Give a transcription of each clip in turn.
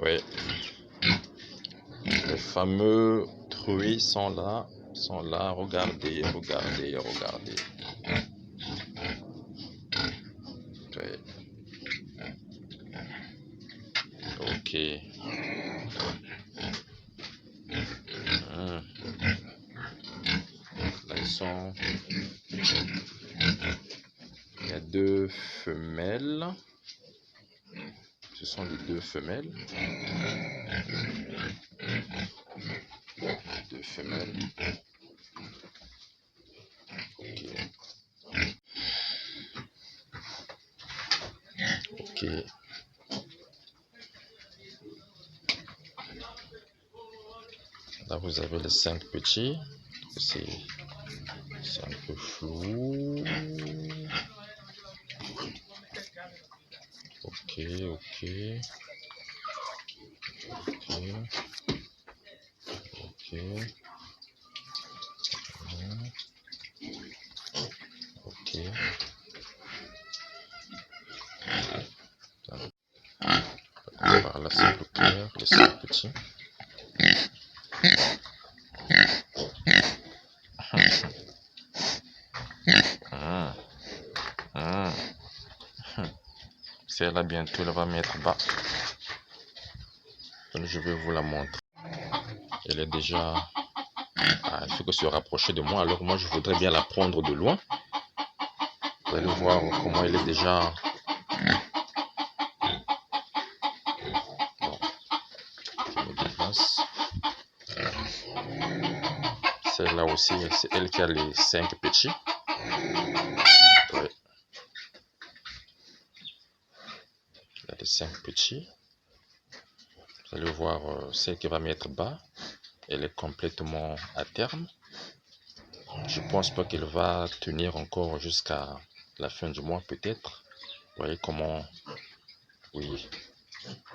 Ouais. Les fameux truies sont là. Regardez. Ouais. Ok. Là, ils sont... Il y a 2 femelles. Ce sont les 2 femelles. 2 femelles. Ok. Là, vous avez les 5 petits. C'est un peu flou. Ok. Par là, c'est plus clair. Les 5 petits. Celle-là, bientôt, elle va mettre bas. Donc, je vais vous la montrer. Elle est déjà... Ah, il faut que se rapprocher de moi. Alors, moi, je voudrais bien la prendre de loin. Vous allez voir comment elle est déjà... Bon, je me déplace. Celle-là aussi, c'est elle qui a les 5 petits. Ouais. Elle a les 5 petits. Vous allez voir celle qui va mettre bas. Elle est complètement à terme. Je pense pas qu'elle va tenir encore jusqu'à la fin du mois peut-être. Vous voyez comment, oui,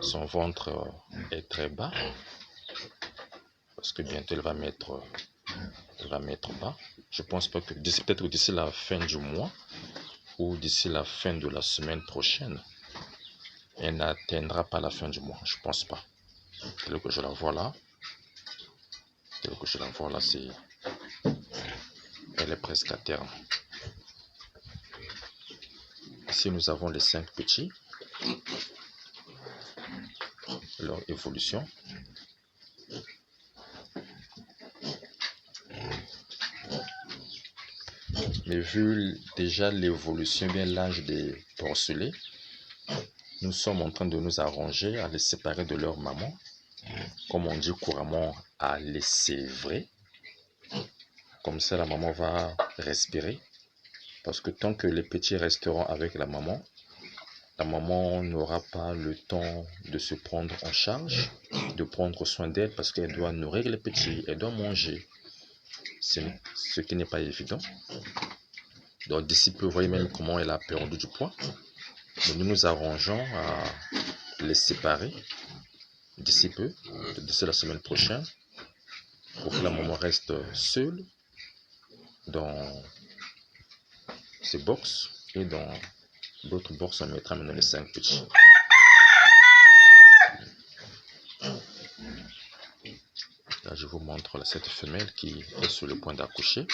son ventre est très bas. Parce que bientôt elle va mettre bas. Je pense pas que peut-être d'ici la fin du mois ou d'ici la fin de la semaine prochaine, elle n'atteindra pas la fin du mois. Je pense pas. Tel que je la vois là, c'est, elle est presque à terme. Ici nous avons les 5 petits, leur évolution. Mais vu déjà l'évolution, bien l'âge des porcelets, nous sommes en train de nous arranger à les séparer de leur maman. Comme on dit couramment, à les sévrer. Comme ça, la maman va respirer. Parce que tant que les petits resteront avec la maman n'aura pas le temps de se prendre en charge, de prendre soin d'elle parce qu'elle doit nourrir les petits, elle doit manger. C'est ce qui n'est pas évident. Donc d'ici peu, vous voyez même comment elle a perdu du poids. Donc, nous nous arrangeons à les séparer d'ici peu, d'ici la semaine prochaine, pour que la maman reste seule dans ces box et dans d'autres box on mettra maintenant les 5 petits. Là je vous montre cette femelle qui est sur le point d'accoucher.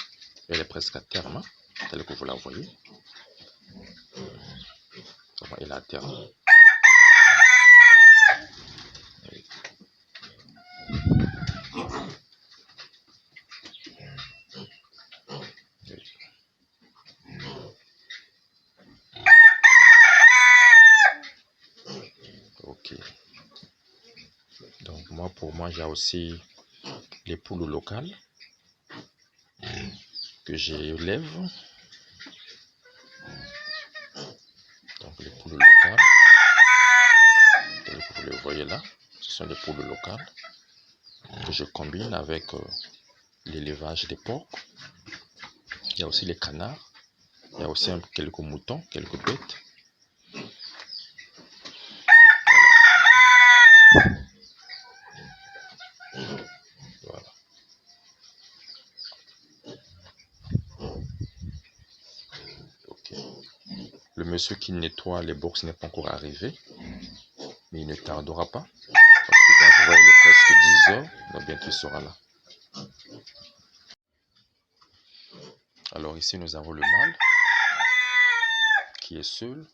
Elle est presque à terme, telle que vous la voyez. Elle est à terme. Ok. Donc pour moi j'ai aussi les poules locales que j'élève. Donc les poules locales, telles que vous les voyez là, ce sont les poules locales que je combine avec l'élevage des porcs. Il y a aussi les canards, il y a aussi quelques moutons, quelques bêtes. Voilà. Okay. Le monsieur qui nettoie les box n'est pas encore arrivé, mais il ne tardera pas. Vous voyez, il est presque 10 heures, donc bientôt il sera là. Alors ici, nous avons le mâle qui est seul.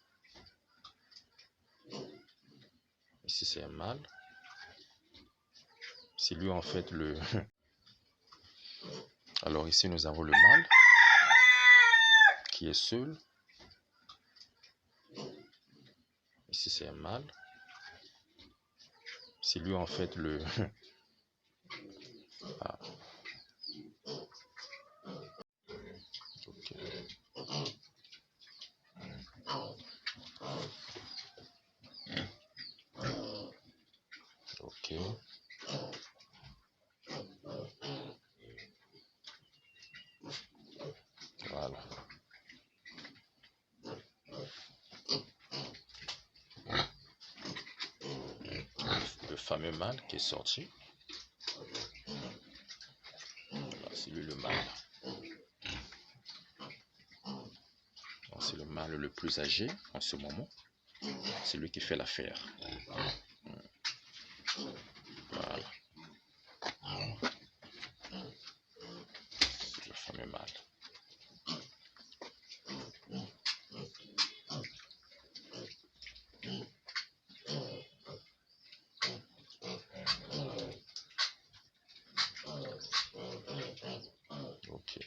Ici, c'est un mâle. C'est lui en fait le... Alors ici, nous avons le mâle qui est seul. Ici, c'est un mâle. C'est lui en fait le... Ah. Okay. Ok. Voilà. Le fameux mâle qui est sorti. C'est lui le mâle. C'est le mâle le plus âgé en ce moment. C'est lui qui fait l'affaire. Voilà. C'est le fameux mâle. Ok.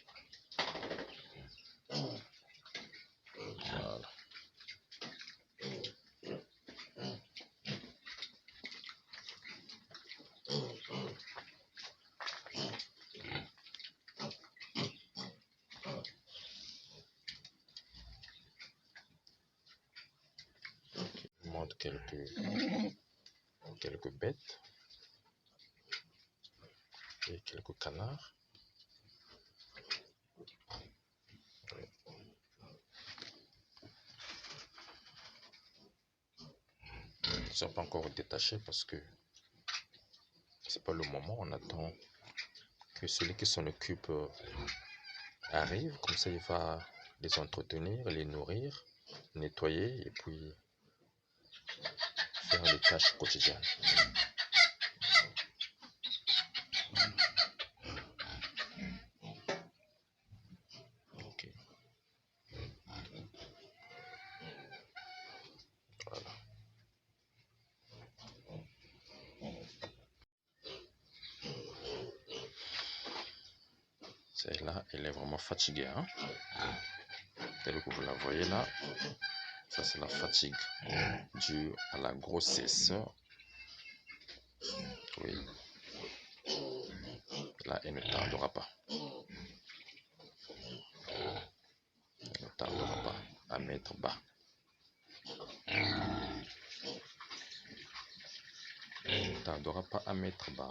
Voilà. Je vous montre quelques bêtes et quelques canards. Ils ne sont pas encore détachés parce que c'est pas le moment. On attend que celui qui s'en occupe arrive. Comme ça, il va les entretenir, les nourrir, nettoyer et puis faire les tâches quotidiennes. Ok. Voilà. Celle-là, elle est vraiment fatiguée. Hein? Telle que vous la voyez là, ça c'est la fatigue due à la grossesse. Oui. Là, elle ne tardera pas. Elle ne tardera pas à mettre bas. Elle ne tardera pas à mettre bas.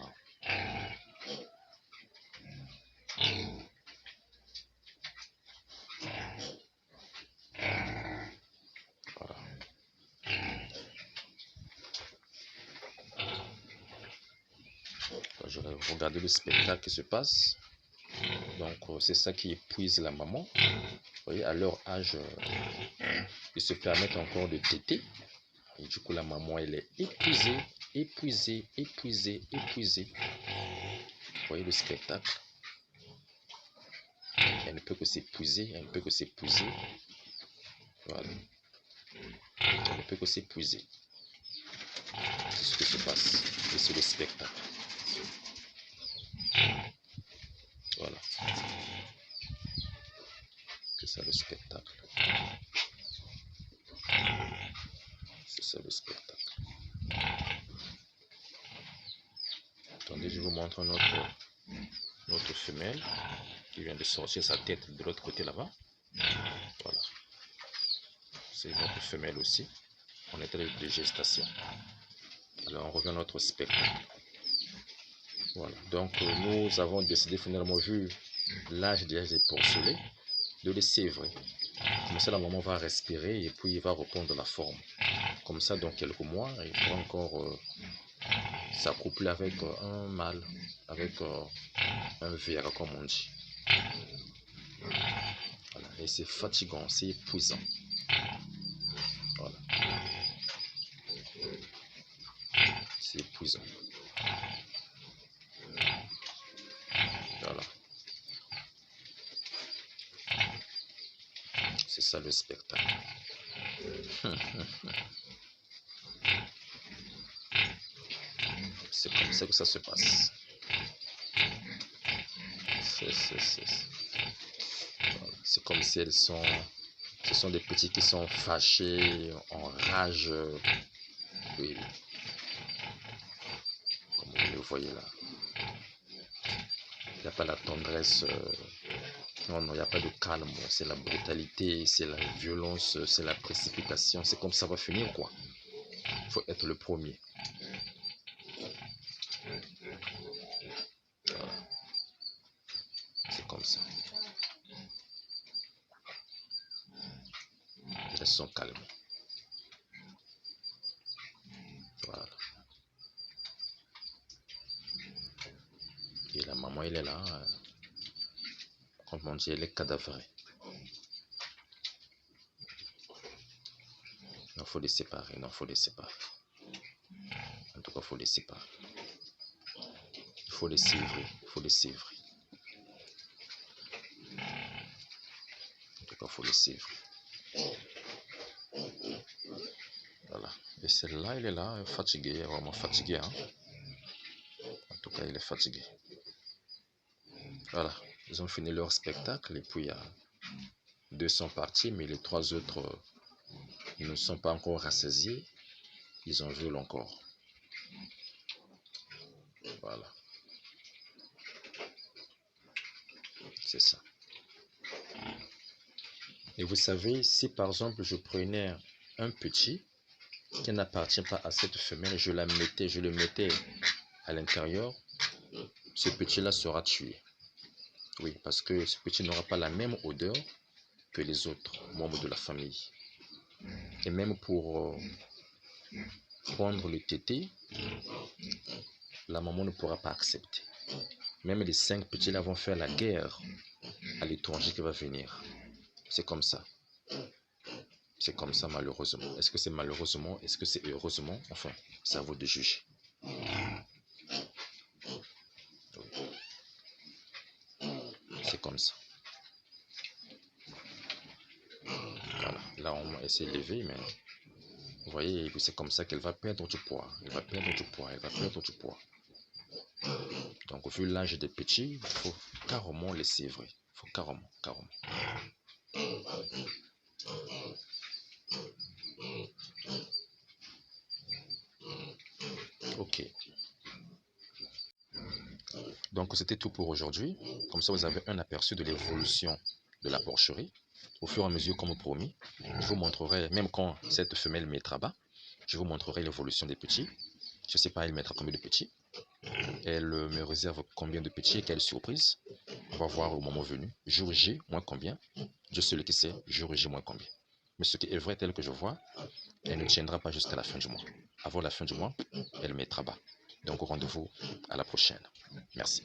Voilà. Je vais regarder le spectacle qui se passe. Donc, c'est ça qui épuise la maman. Vous voyez, à leur âge, ils se permettent encore de téter. Et du coup, la maman, elle est épuisée, épuisée, épuisée, épuisée. Vous voyez le spectacle. Elle ne peut que s'épuiser, elle ne peut que s'épuiser. Voilà. Elle ne peut que s'épuiser. C'est ce qui se passe. Et c'est le spectacle. Voilà. C'est ça le spectacle. C'est ça le spectacle. Attendez, je vous montre notre femelle qui vient de sortir sa tête de l'autre côté là-bas. Voilà. C'est notre femelle aussi. On est de gestation. Alors on revient à notre spectacle. Voilà. Donc nous avons décidé finalement, vu l'âge des porcelets, de les sévrer. Comme ça la maman va respirer et puis il va reprendre la forme. Comme ça dans quelques mois, il pourra encore s'accoupler avec un mâle, avec un verre comme on dit. Voilà. Et c'est fatigant, c'est épuisant. Voilà. C'est épuisant. ça le spectacle. C'est comme ça que ça se passe. C'est comme si ce sont des petits qui sont fâchés, en rage. Oui, comme vous le voyez là. Il n'y a pas la tendresse. Non, il n'y a pas de calme. C'est la brutalité, c'est la violence, c'est la précipitation. C'est comme ça va finir, quoi. Il faut être le premier. Voilà. C'est comme ça. Elles sont calmes. Voilà. Et la maman, elle est là. Comme on dit, elle est cadavrée. Il faut les séparer. Non, il faut les séparer. En tout cas, il faut les séparer. Il faut les sévrer. Il faut les sévrer. En tout cas, il faut les sévrer. Voilà. Et celle-là, elle est là, fatiguée, vraiment fatiguée. Hein? En tout cas, elle est fatiguée. Voilà. Ils ont fini leur spectacle et puis il y a 2 sont partis, mais les 3 autres ne sont pas encore rassasiés. Ils en veulent encore. Voilà. C'est ça. Et vous savez, si par exemple je prenais un petit qui n'appartient pas à cette femelle, je le mettais à l'intérieur, ce petit-là sera tué. Oui, parce que ce petit n'aura pas la même odeur que les autres membres de la famille. Et même pour prendre le tété, la maman ne pourra pas accepter. Même les 5 petits-là vont faire la guerre à l'étranger qui va venir. C'est comme ça. C'est comme ça malheureusement. Est-ce que c'est malheureusement? Est-ce que c'est heureusement? Enfin, c'est à vous de juger. C'est comme ça. Voilà. Là, on va essayer de lever, mais vous voyez, c'est comme ça qu'elle va perdre du poids. Elle va perdre du poids. Elle va perdre du poids. Donc, vu l'âge des petits, il faut carrément les sévrer. Il faut carrément. Ok. Donc, c'était tout pour aujourd'hui. Comme ça, vous avez un aperçu de l'évolution de la porcherie. Au fur et à mesure, comme promis, je vous montrerai, même quand cette femelle mettra bas, je vous montrerai l'évolution des petits. Je ne sais pas, elle mettra combien de petits. Elle me réserve combien de petits et quelle surprise. On va voir au moment venu. Jour J, moins combien. Dieu seul qui sait, jour J, moins combien. Mais ce qui est vrai, tel que je vois, elle ne tiendra pas jusqu'à la fin du mois. Avant la fin du mois, elle mettra bas. Donc, au rendez-vous à la prochaine. Merci.